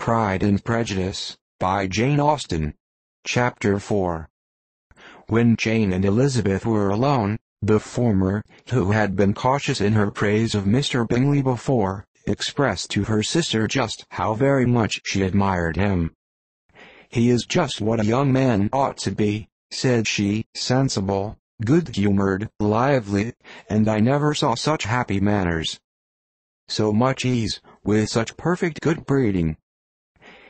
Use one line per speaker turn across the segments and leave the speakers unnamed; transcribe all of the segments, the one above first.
Pride and Prejudice, by Jane Austen. Chapter 4. When Jane and Elizabeth were alone, the former, who had been cautious in her praise of Mr. Bingley before, expressed to her sister just how very much she admired him. "He is just what a young man ought to be," said she, "sensible, good-humoured, lively, and I never saw such happy manners. So much ease, with such perfect good breeding."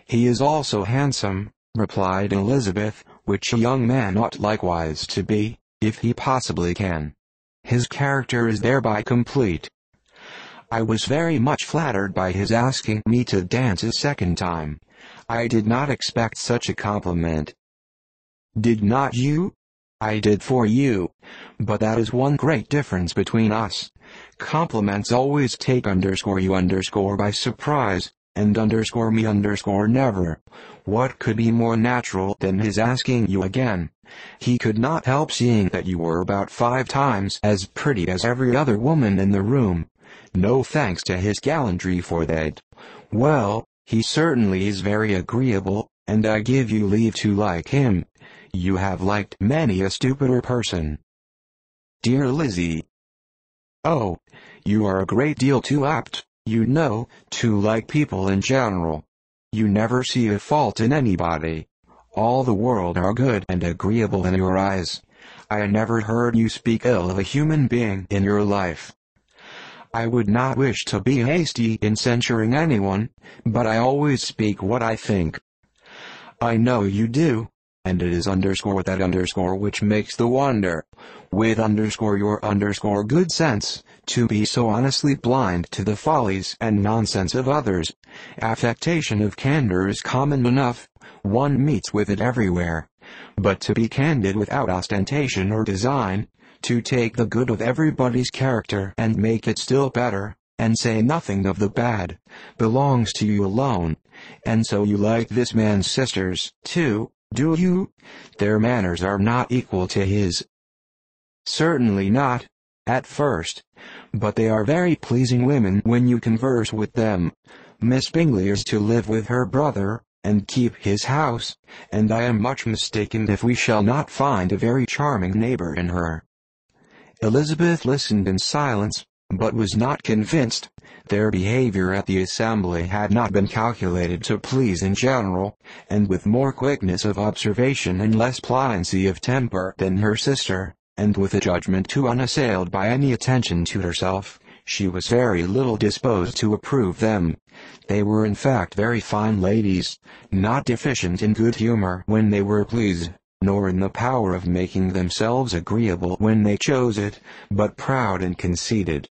"He is also handsome," replied Elizabeth, "which a young man ought likewise to be, if he possibly can. His character is thereby complete. I was very much flattered by his asking me to dance a second time. I did not expect such a compliment." "Did not you? I did for you. But that is one great difference between us. Compliments always take you by surprise, and me never. What could be more natural than his asking you again? He could not help seeing that you were about 5 times as pretty as every other woman in the room. No thanks to his gallantry for that. Well, he certainly is very agreeable, and I give you leave to like him. You have liked many a stupider person." "Dear Lizzie." "Oh, you are a great deal too apt, you know, to like people in general. You never see a fault in anybody. All the world are good and agreeable in your eyes. I never heard you speak ill of a human being in your life. I would not wish to be hasty in censuring anyone, but I always speak what I think. I know you do, and it is that which makes the wonder, with your good sense, to be so honestly blind to the follies and nonsense of others. Affectation of candor is common enough, one meets with it everywhere. But to be candid without ostentation or design, to take the good of everybody's character and make it still better, and say nothing of the bad, belongs to you alone. And so you like this man's sisters, too, do you? Their manners are not equal to his." "Certainly not, at first. But they are very pleasing women when you converse with them. Miss Bingley is to live with her brother, and keep his house, and I am much mistaken if we shall not find a very charming neighbor in her." Elizabeth listened in silence, but was not convinced. Their behavior at the assembly had not been calculated to please in general, and with more quickness of observation and less pliancy of temper than her sister, and with a judgment too unassailed by any attention to herself, she was very little disposed to approve them. They were in fact very fine ladies, not deficient in good humor when they were pleased, nor in the power of making themselves agreeable when they chose it, but proud and conceited.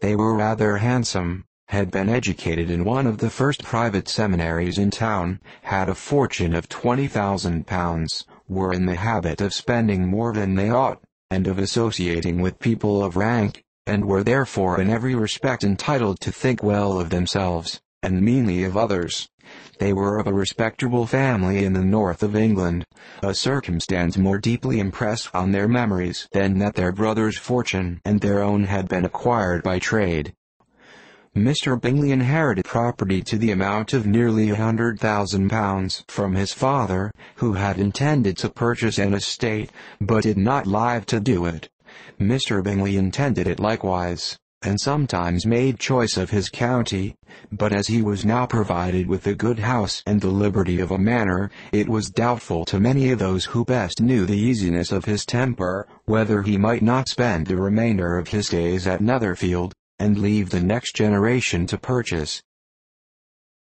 They were rather handsome, had been educated in one of the first private seminaries in town, had a fortune of £20,000, were in the habit of spending more than they ought, and of associating with people of rank, and were therefore in every respect entitled to think well of themselves, and meanly of others. They were of a respectable family in the north of England, a circumstance more deeply impressed on their memories than that their brother's fortune and their own had been acquired by trade. Mr. Bingley inherited property to the amount of nearly £100,000 from his father, who had intended to purchase an estate, but did not live to do it. Mr. Bingley intended it likewise, and sometimes made choice of his county, but as he was now provided with a good house and the liberty of a manor, it was doubtful to many of those who best knew the easiness of his temper, whether he might not spend the remainder of his days at Netherfield, and leave the next generation to purchase,